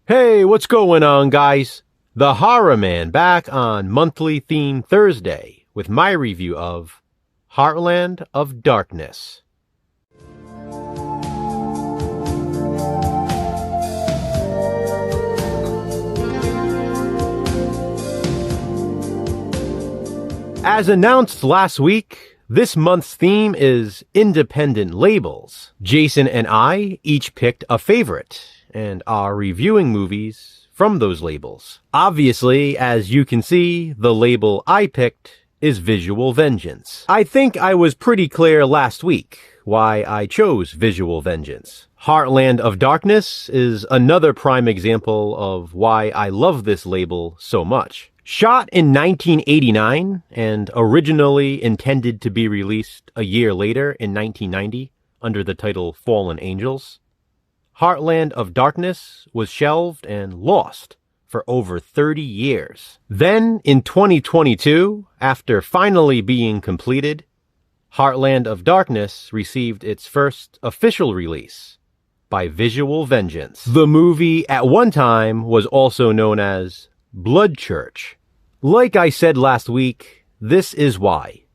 Hey, what's going on, guys? The Horror Man back on Monthly Theme Thursday with my review of Heartland of Darkness. As announced last week, this month's theme is independent labels. Jason and I each picked a favorite and are reviewing movies from those labels. Obviously, as you can see, the label I picked is Visual Vengeance. I think I was pretty clear last week why I chose Visual Vengeance. Heartland of Darkness is another prime example of why I love this label so much. Shot in 1989 and originally intended to be released a year later in 1990 under the title Fallen Angels, Heartland of Darkness was shelved and lost for over 30 years. Then, in 2022, after finally being completed, Heartland of Darkness received its first official release by Visual Vengeance. The movie at one time was also known as Blood Church. Like I said last week, this is why.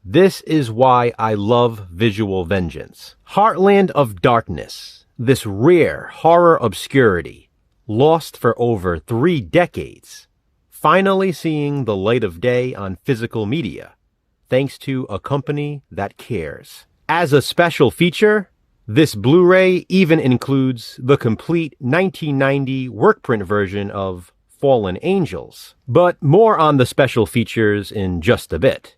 This is why I love Visual Vengeance. Heartland of Darkness, this rare horror obscurity, lost for over 3 decades, finally seeing the light of day on physical media, thanks to a company that cares. As a special feature, this Blu-ray even includes the complete 1990 workprint version of Fallen Angels. But more on the special features in just a bit.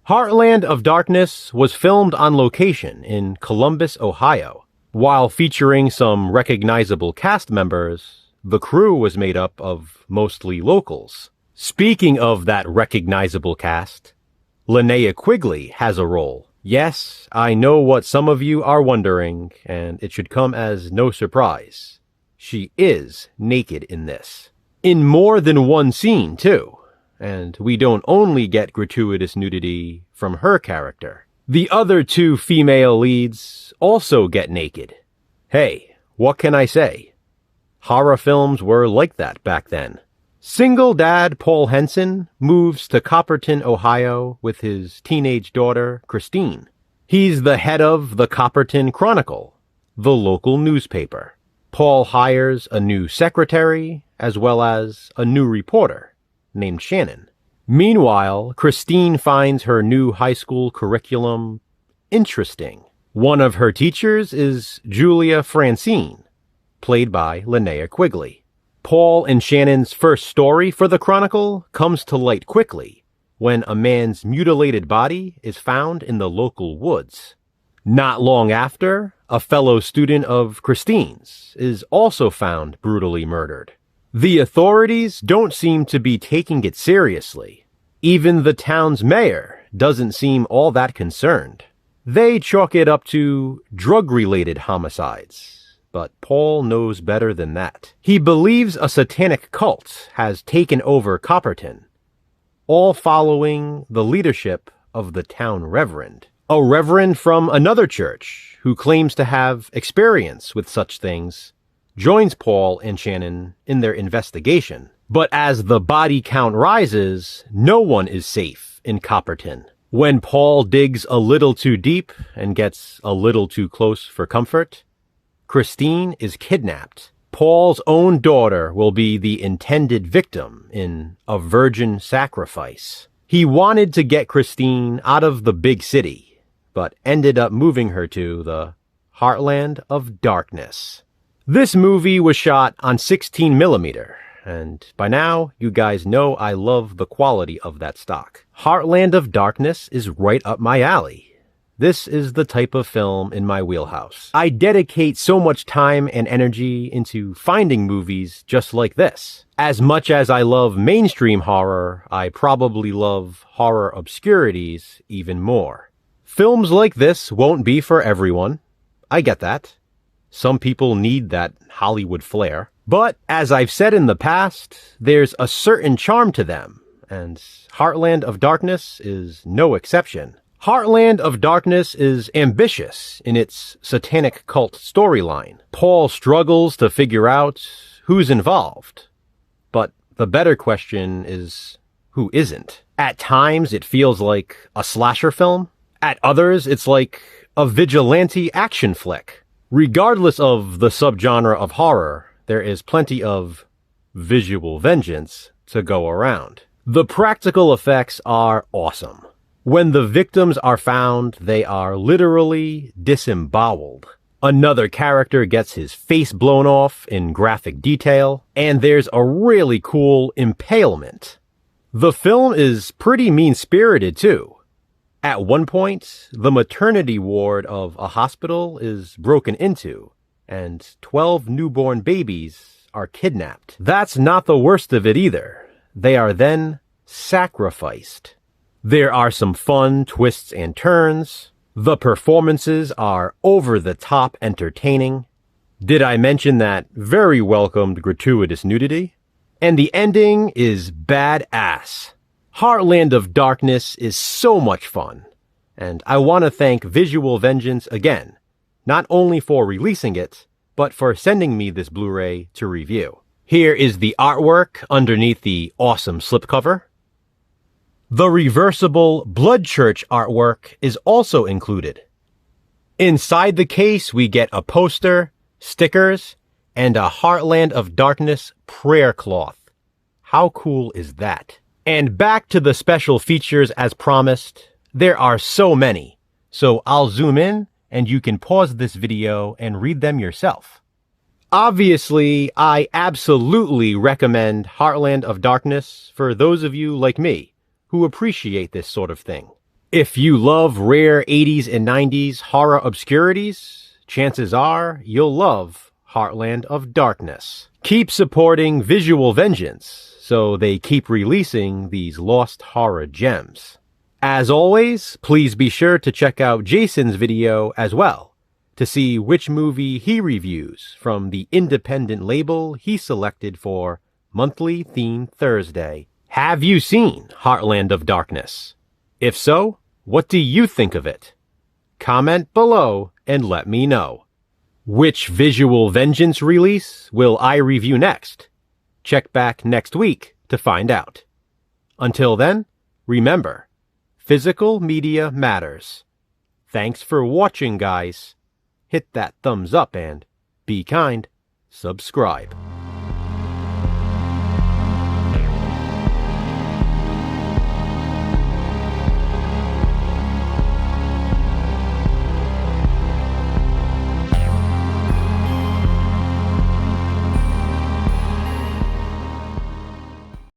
Heartland of Darkness was filmed on location in Columbus, Ohio. While featuring some recognizable cast members, the crew was made up of mostly locals. Speaking of that recognizable cast, Linnea Quigley has a role. Yes, I know what some of you are wondering, and it should come as no surprise. She is naked in this. In more than one scene, too. And we don't only get gratuitous nudity from her character. The other 2 female leads also get naked. Hey, what can I say? Horror films were like that back then. Single dad Paul Henson moves to Copperton, Ohio with his teenage daughter, Christine. He's the head of the Copperton Chronicle, the local newspaper. Paul hires a new secretary as well as a new reporter named Shannon. Meanwhile, Christine finds her new high school curriculum interesting. One of her teachers is Julia Francine, played by Linnea Quigley. Paul and Shannon's first story for the Chronicle comes to light quickly when a man's mutilated body is found in the local woods. Not long after, a fellow student of Christine's is also found brutally murdered. The authorities don't seem to be taking it seriously. Even the town's mayor doesn't seem all that concerned. They chalk it up to drug-related homicides, but Paul knows better than that. He believes a satanic cult has taken over Copperton, all following the leadership of the town reverend. A reverend from another church who claims to have experience with such things joins Paul and Shannon in their investigation. But as the body count rises, no one is safe in Copperton. When Paul digs a little too deep and gets a little too close for comfort, Christine is kidnapped. Paul's own daughter will be the intended victim in a virgin sacrifice. He wanted to get Christine out of the big city, but ended up moving her to the Heartland of Darkness. This movie was shot on 16mm, and by now, you guys know I love the quality of that stock. Heartland of Darkness is right up my alley. This is the type of film in my wheelhouse. I dedicate so much time and energy into finding movies just like this. As much as I love mainstream horror, I probably love horror obscurities even more. Films like this won't be for everyone. I get that. Some people need that Hollywood flair. But, as I've said in the past, there's a certain charm to them, and Heartland of Darkness is no exception. Heartland of Darkness is ambitious in its satanic cult storyline. Paul struggles to figure out who's involved. But the better question is, who isn't? At times, it feels like a slasher film. At others, it's like a vigilante action flick. Regardless of the subgenre of horror, there is plenty of visual vengeance to go around. The practical effects are awesome. When the victims are found, they are literally disemboweled. Another character gets his face blown off in graphic detail, and there's a really cool impalement. The film is pretty mean-spirited, too. At one point, the maternity ward of a hospital is broken into, and 12 newborn babies are kidnapped. That's not the worst of it either. They are then sacrificed. There are some fun twists and turns. The performances are over-the-top entertaining. Did I mention that very welcomed gratuitous nudity? And the ending is badass. Heartland of Darkness is so much fun. And I want to thank Visual Vengeance again, not only for releasing it, but for sending me this Blu-ray to review. Here is the artwork underneath the awesome slipcover. The reversible Blood Church artwork is also included. Inside the case, we get a poster, stickers, and a Heartland of Darkness prayer cloth. How cool is that? And back to the special features as promised. There are so many, so I'll zoom in and you can pause this video and read them yourself. Obviously, I absolutely recommend Heartland of Darkness for those of you like me who appreciate this sort of thing. If you love rare 80s and 90s horror obscurities, chances are you'll love Heartland of Darkness. Keep supporting Visual Vengeance so they keep releasing these lost horror gems. As always, please be sure to check out Jason's video as well to see which movie he reviews from the independent label he selected for Monthly Theme Thursday. Have you seen Heartland of Darkness? If so, what do you think of it? Comment below and let me know. Which Visual Vengeance release will I review next? Check back next week to find out. Until then, remember, physical media matters. Thanks for watching, guys. Hit that thumbs up and, be kind, subscribe.